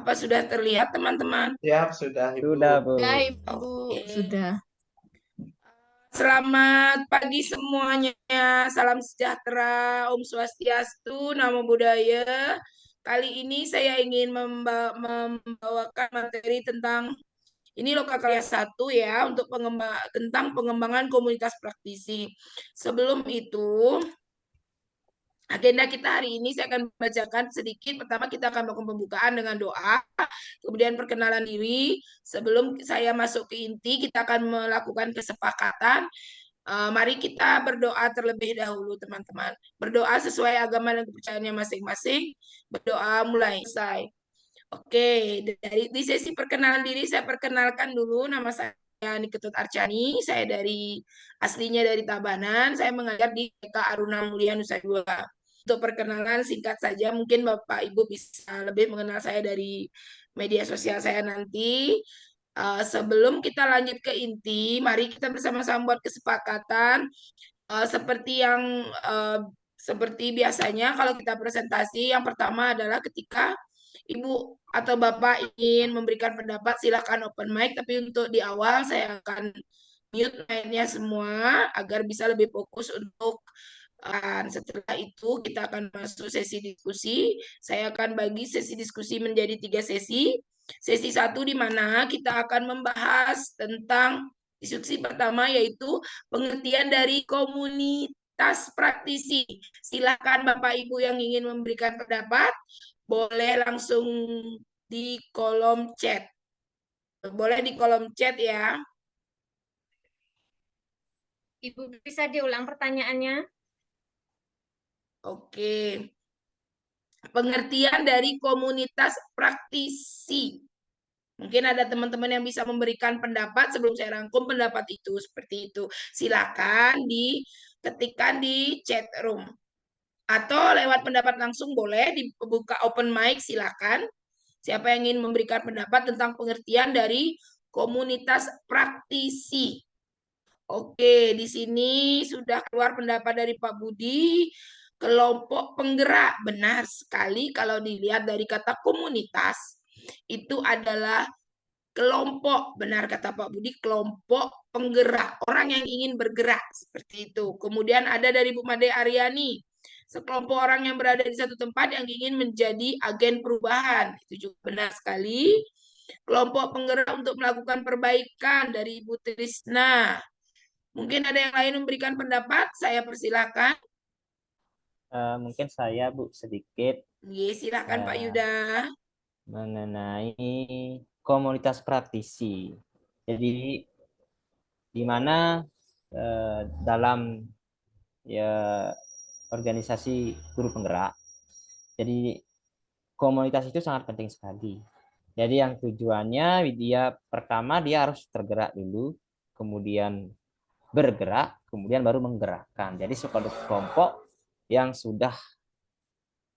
Apa sudah terlihat, teman-teman? Siap, sudah Sudah, Ibu. Bu. Sudah, Ibu. Oke. Sudah. Selamat pagi semuanya. Salam sejahtera, Om Swastiastu, Namo Buddhaya. Kali ini saya ingin membawakan materi tentang ini Lokakarya 1 ya, untuk tentang pengembangan komunitas praktisi. Sebelum itu, agenda kita hari ini saya akan bacakan sedikit. Pertama kita akan melakukan pembukaan dengan doa, kemudian perkenalan diri. Sebelum saya masuk ke inti, kita akan melakukan kesepakatan. Mari kita berdoa terlebih dahulu, teman-teman. Berdoa sesuai agama dan kepercayaannya masing-masing. Berdoa mulai selesai. Oke, di sesi perkenalan diri saya perkenalkan dulu, nama saya Niketut Archani. Saya aslinya dari Tabanan. Saya mengajar di TK Aruna Mulia Nusa Dua. Untuk perkenalan singkat saja, mungkin Bapak Ibu bisa lebih mengenal saya dari media sosial saya nanti. Sebelum kita lanjut ke inti, mari kita bersama-sama buat kesepakatan. Seperti biasanya kalau kita presentasi, yang pertama adalah ketika Ibu atau Bapak ingin memberikan pendapat, silakan open mic. Tapi untuk di awal saya akan mute mic-nya semua agar bisa lebih fokus untuk setelah itu kita akan masuk sesi diskusi. Saya akan bagi sesi diskusi menjadi 3 sesi. Sesi 1 di mana kita akan membahas tentang diskusi pertama, yaitu pengertian dari komunitas praktisi. Silakan Bapak Ibu yang ingin memberikan pendapat, boleh langsung di kolom chat. Boleh di kolom chat ya. Ibu bisa diulang pertanyaannya? Oke. Pengertian dari komunitas praktisi. Mungkin ada teman-teman yang bisa memberikan pendapat sebelum saya rangkum pendapat itu. Seperti itu. Silakan diketikkan di chat room. Atau lewat pendapat langsung boleh dibuka open mic, silakan. Siapa yang ingin memberikan pendapat tentang pengertian dari komunitas praktisi. Oke, di sini sudah keluar pendapat dari Pak Budi. Kelompok penggerak, benar sekali kalau dilihat dari kata komunitas. Itu adalah kelompok, benar kata Pak Budi, kelompok penggerak, orang yang ingin bergerak, seperti itu. Kemudian ada dari Bu Made Aryani, sekelompok orang yang berada di satu tempat yang ingin menjadi agen perubahan. Itu juga benar sekali. Kelompok penggerak untuk melakukan perbaikan dari Ibu Trisna. Mungkin ada yang lain memberikan pendapat, saya persilahkan. Mungkin saya, Bu, sedikit Silakan Pak Yuda. mengenai komunitas praktisi. Jadi di mana dalam ya organisasi guru penggerak, jadi komunitas itu sangat penting sekali. Jadi yang tujuannya pertama dia harus tergerak dulu, kemudian bergerak, kemudian baru menggerakkan. Jadi suatu kelompok yang sudah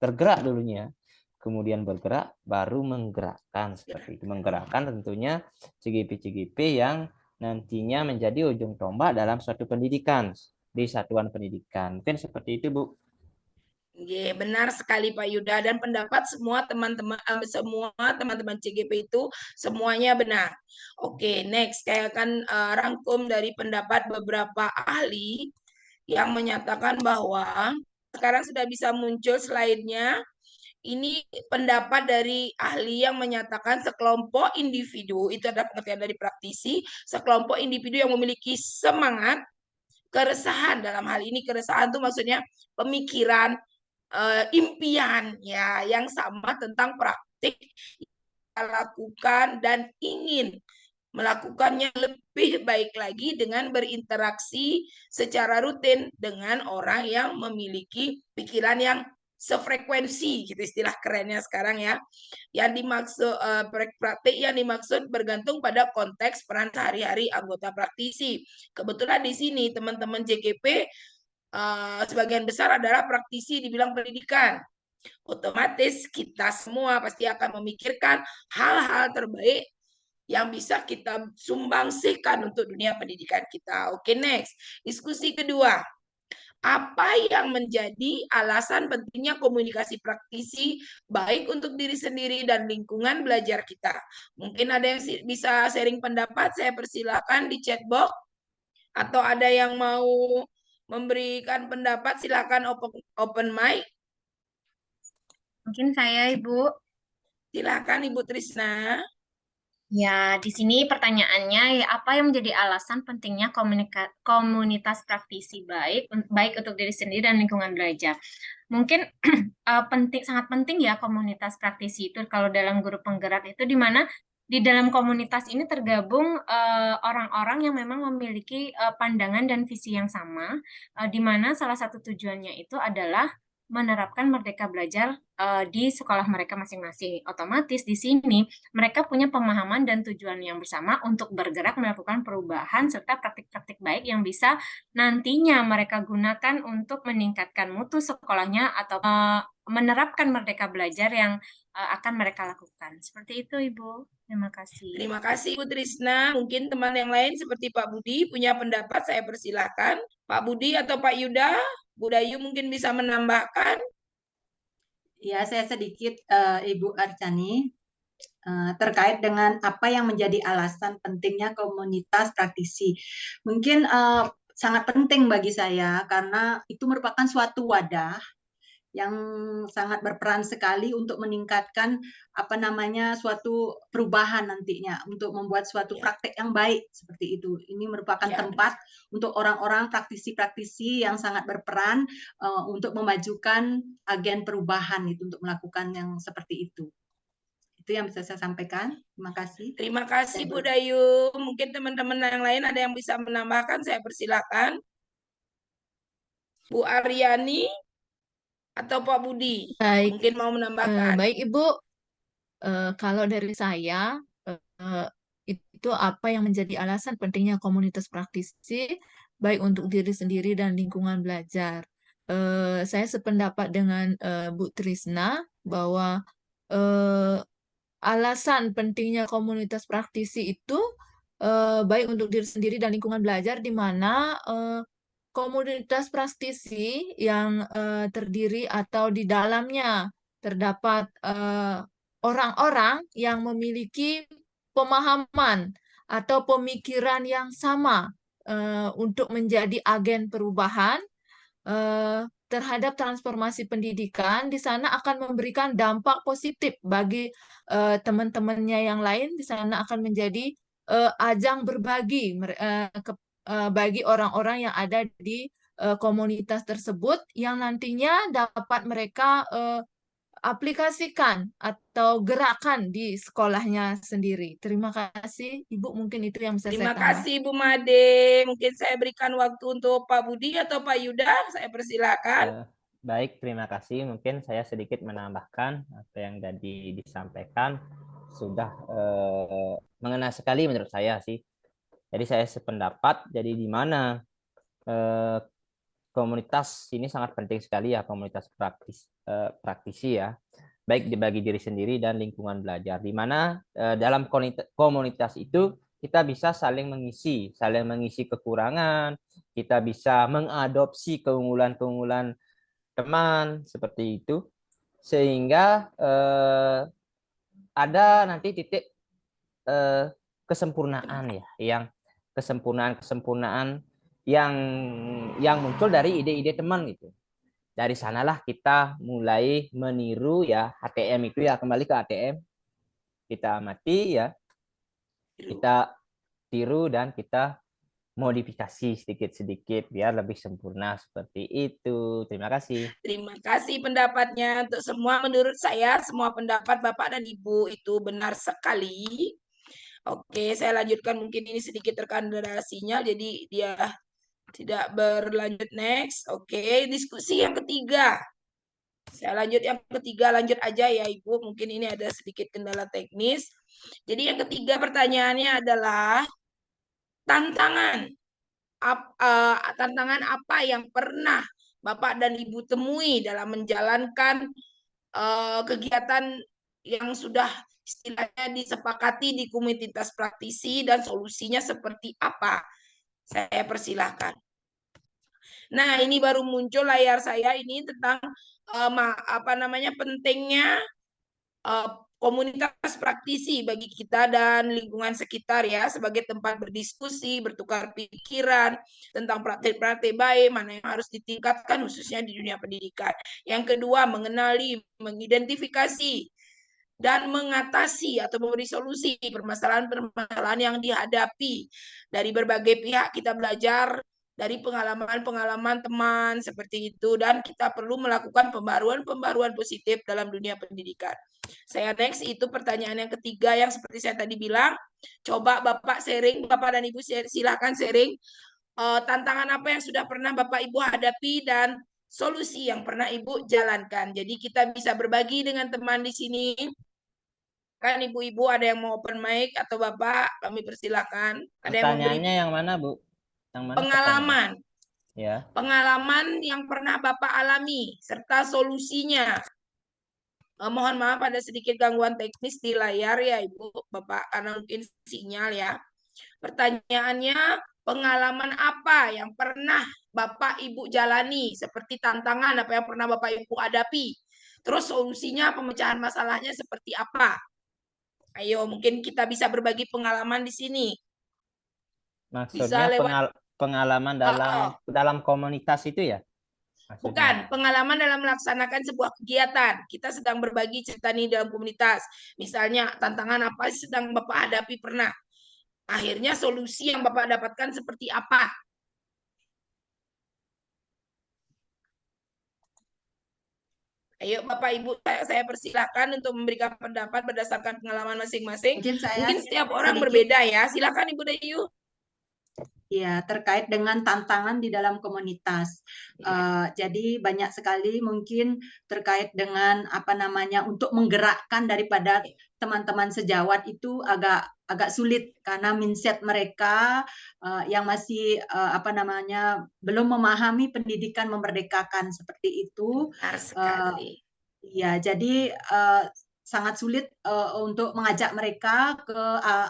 tergerak dulunya, kemudian bergerak, baru menggerakkan. Seperti itu. Menggerakkan tentunya CGP-CGP yang nantinya menjadi ujung tombak dalam suatu pendidikan, di satuan pendidikan. Mungkin seperti itu, Bu. Benar sekali Pak Yuda, dan pendapat semua teman-teman CGP itu semuanya benar. Oke, next saya akan rangkum dari pendapat beberapa ahli yang menyatakan bahwa sekarang sudah bisa muncul slide-nya. Ini pendapat dari ahli yang menyatakan sekelompok individu, itu adalah pengertian dari praktisi, sekelompok individu yang memiliki semangat, keresahan, dalam hal ini keresahan itu maksudnya pemikiran, impian ya yang sama tentang praktik yang lakukan dan ingin melakukannya lebih baik lagi dengan berinteraksi secara rutin dengan orang yang memiliki pikiran yang sefrekuensi, gitu istilah kerennya sekarang ya. Yang dimaksud praktik yang dimaksud bergantung pada konteks peran sehari-hari anggota praktisi. Kebetulan di sini teman-teman JKP sebagian besar adalah praktisi di bidang pendidikan. Otomatis kita semua pasti akan memikirkan hal-hal terbaik yang bisa kita sumbangsihkan untuk dunia pendidikan kita. Oke, next. Diskusi kedua. Apa yang menjadi alasan pentingnya komunikasi praktisi baik untuk diri sendiri dan lingkungan belajar kita? Mungkin ada yang bisa sharing pendapat, saya persilakan di chat box. Atau ada yang mau memberikan pendapat, silakan open mic. Mungkin saya, Ibu. Silakan Ibu Trisna. Ya, di sini pertanyaannya, ya, apa yang menjadi alasan pentingnya komunitas praktisi baik untuk diri sendiri dan lingkungan belajar? Mungkin sangat penting ya komunitas praktisi itu kalau dalam grup penggerak itu, di mana di dalam komunitas ini tergabung orang-orang yang memang memiliki pandangan dan visi yang sama, di mana salah satu tujuannya itu adalah menerapkan merdeka belajar di sekolah mereka masing-masing. Otomatis di sini mereka punya pemahaman dan tujuan yang bersama untuk bergerak melakukan perubahan serta praktik-praktik baik yang bisa nantinya mereka gunakan untuk meningkatkan mutu sekolahnya atau menerapkan merdeka belajar yang akan mereka lakukan. Seperti itu, Ibu. Terima kasih. Terima kasih Ibu Trisna. Mungkin teman yang lain seperti Pak Budi punya pendapat, saya persilahkan. Pak Budi atau Pak Yuda, Bu Dayu mungkin bisa menambahkan. Ya, saya sedikit Ibu Archani terkait dengan apa yang menjadi alasan pentingnya komunitas praktisi. Mungkin sangat penting bagi saya karena itu merupakan suatu wadah yang sangat berperan sekali untuk meningkatkan suatu perubahan nantinya untuk membuat suatu praktek yang baik seperti itu. Ini merupakan tempat untuk orang-orang praktisi-praktisi yang sangat berperan untuk memajukan agen perubahan itu, untuk melakukan yang seperti itu. Itu yang bisa saya sampaikan. Terima kasih. Terima kasih Bu Dayu. Mungkin teman-teman yang lain ada yang bisa menambahkan, saya persilakan. Bu Aryani atau Pak Budi, Baik, mungkin mau menambahkan. baik Ibu. Kalau dari saya, itu apa yang menjadi alasan pentingnya komunitas praktisi, baik untuk diri sendiri dan lingkungan belajar. Saya sependapat dengan Bu Trisna bahwa alasan pentingnya komunitas praktisi itu baik untuk diri sendiri dan lingkungan belajar, di mana komunitas praktisi yang terdiri atau di dalamnya terdapat orang-orang yang memiliki pemahaman atau pemikiran yang sama untuk menjadi agen perubahan terhadap transformasi pendidikan. Di sana akan memberikan dampak positif bagi teman-temannya yang lain. Di sana akan menjadi ajang berbagi bagi orang-orang yang ada di komunitas tersebut, yang nantinya dapat mereka aplikasikan atau gerakan di sekolahnya sendiri. Terima kasih, Ibu. Mungkin itu yang bisa Terima saya tambah. kasih Bu Made. Mungkin saya berikan waktu untuk Pak Budi atau Pak Yuda. Saya persilakan. Baik, terima kasih. Mungkin saya sedikit menambahkan apa yang tadi disampaikan sudah mengena sekali menurut saya sih. Jadi saya sependapat. Jadi di mana komunitas ini sangat penting sekali ya, komunitas praktisi ya, baik bagi diri sendiri dan lingkungan belajar. Di mana dalam komunitas itu kita bisa saling mengisi kekurangan, kita bisa mengadopsi keunggulan-keunggulan teman seperti itu, sehingga ada nanti titik kesempurnaan ya, yang kesempurnaan yang muncul dari ide-ide teman gitu. Dari sanalah kita mulai meniru ya, ATM itu ya, kembali ke ATM, kita amati ya, kita tiru dan kita modifikasi sedikit-sedikit biar lebih sempurna seperti itu. Terima kasih. Terima kasih pendapatnya untuk semua. Menurut saya semua pendapat Bapak dan Ibu itu benar sekali. Oke, saya lanjutkan, mungkin ini sedikit terkendala sinyal jadi dia tidak berlanjut. Next. Oke, diskusi yang ketiga. Saya lanjut yang ketiga, lanjut aja ya Ibu. Mungkin ini ada sedikit kendala teknis. Jadi yang ketiga pertanyaannya adalah tantangan apa yang pernah Bapak dan Ibu temui dalam menjalankan kegiatan yang sudah istilahnya disepakati di komunitas praktisi, dan solusinya seperti apa? Saya persilahkan. Nah, ini baru muncul layar saya ini tentang pentingnya komunitas praktisi bagi kita dan lingkungan sekitar ya, sebagai tempat berdiskusi, bertukar pikiran tentang praktik-praktik baik, mana yang harus ditingkatkan khususnya di dunia pendidikan. Yang kedua, mengenali, mengidentifikasi dan mengatasi atau memberi solusi permasalahan-permasalahan yang dihadapi. Dari berbagai pihak kita belajar dari pengalaman-pengalaman teman seperti itu, dan kita perlu melakukan pembaruan-pembaruan positif dalam dunia pendidikan. Saya next, itu pertanyaan yang ketiga yang seperti saya tadi bilang. Coba Bapak sharing, Bapak dan Ibu silakan sharing tantangan apa yang sudah pernah Bapak Ibu hadapi dan solusi yang pernah Ibu jalankan. Jadi kita bisa berbagi dengan teman di sini. Kan ibu-ibu ada yang mau open mic atau Bapak, kami persilakan. Ada yang memberi Pertanyaannya yang mana, Bu? Yang mana pengalaman. Ya. Pengalaman yang pernah Bapak alami serta solusinya. Mohon maaf ada sedikit gangguan teknis di layar ya Ibu, Bapak, karena mungkin sinyal ya. Pertanyaannya, pengalaman apa yang pernah Bapak Ibu jalani, seperti tantangan apa yang pernah Bapak Ibu hadapi. Terus solusinya, pemecahan masalahnya seperti apa? Ayo, mungkin kita bisa berbagi pengalaman di sini. Maksudnya Bisa lewat pengalaman dalam komunitas itu ya? Maksudnya. Bukan, pengalaman dalam melaksanakan sebuah kegiatan. Kita sedang berbagi cerita nih dalam komunitas. Misalnya, tantangan apa sih sedang Bapak hadapi pernah? Akhirnya solusi yang Bapak dapatkan seperti apa? Ayo Bapak Ibu, saya persilahkan untuk memberikan pendapat berdasarkan pengalaman masing-masing. Mungkin setiap orang berbeda ya. Silakan Ibu Dayu. Ya, terkait dengan tantangan di dalam komunitas. Jadi banyak sekali mungkin terkait dengan untuk menggerakkan daripada teman-teman sejawat itu agak sulit karena mindset mereka yang masih belum memahami pendidikan memerdekakan seperti itu. Benar sekali. Ya, jadi sangat sulit untuk mengajak mereka ke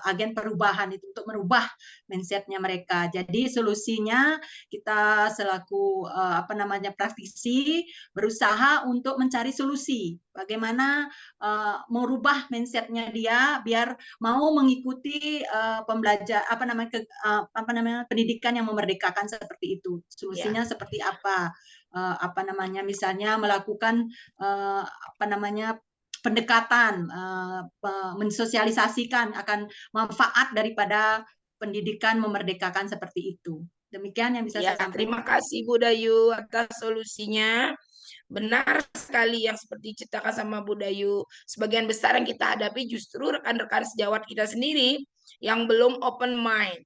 agen perubahan itu, untuk merubah mindsetnya mereka. Jadi solusinya kita selaku praktisi berusaha untuk mencari solusi bagaimana merubah mindsetnya dia biar mau mengikuti pendidikan yang memerdekakan seperti itu. Solusinya seperti apa? Misalnya melakukan pendekatan, mensosialisasikan akan manfaat daripada pendidikan memerdekakan seperti itu. Demikian yang bisa saya sampaikan. Terima kasih Bu Dayu atas solusinya. Benar sekali yang seperti diceritakan sama Bu Dayu. Sebagian besar yang kita hadapi justru rekan-rekan sejawat kita sendiri yang belum open mind.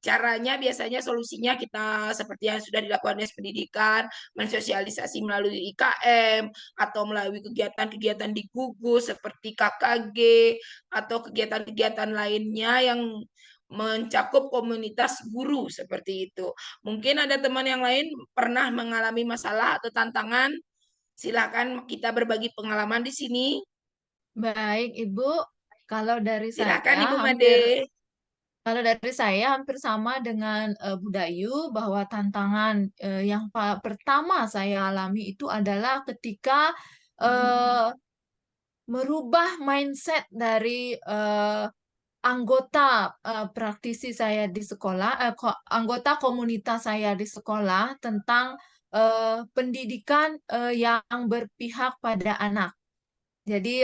Caranya biasanya solusinya kita seperti yang sudah dilakukan Dinas Pendidikan, mensosialisasi melalui IKM atau melalui kegiatan-kegiatan di gugus seperti KKG atau kegiatan-kegiatan lainnya yang mencakup komunitas guru seperti itu. Mungkin ada teman yang lain pernah mengalami masalah atau tantangan. Silakan kita berbagi pengalaman di sini. Baik, Ibu. Kalau dari Silakan saya Ibu Made. Kalau dari saya hampir sama dengan Bu Dayu, bahwa tantangan yang pertama saya alami itu adalah ketika merubah mindset dari anggota praktisi saya di sekolah, anggota komunitas saya di sekolah tentang pendidikan yang berpihak pada anak. Jadi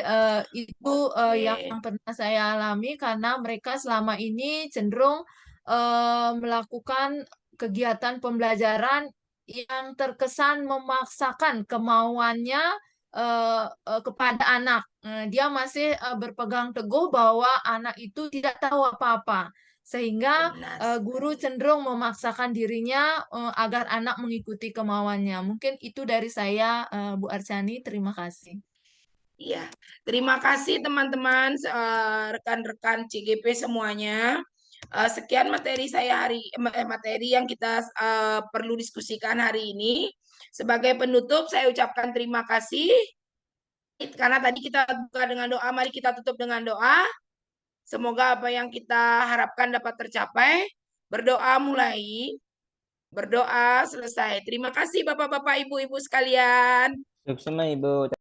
itu yang pernah saya alami, karena mereka selama ini cenderung melakukan kegiatan pembelajaran yang terkesan memaksakan kemauannya kepada anak. Dia masih berpegang teguh bahwa anak itu tidak tahu apa-apa, sehingga guru cenderung memaksakan dirinya agar anak mengikuti kemauannya. Mungkin itu dari saya, Bu Archani. Terima kasih. Iya, terima kasih teman-teman, rekan-rekan CGP semuanya. Sekian materi materi yang kita perlu diskusikan hari ini. Sebagai penutup, saya ucapkan terima kasih. Karena tadi kita buka dengan doa, mari kita tutup dengan doa. Semoga apa yang kita harapkan dapat tercapai. Berdoa mulai. Berdoa selesai. Terima kasih Bapak-bapak, Ibu-ibu sekalian. Sukses Ibu.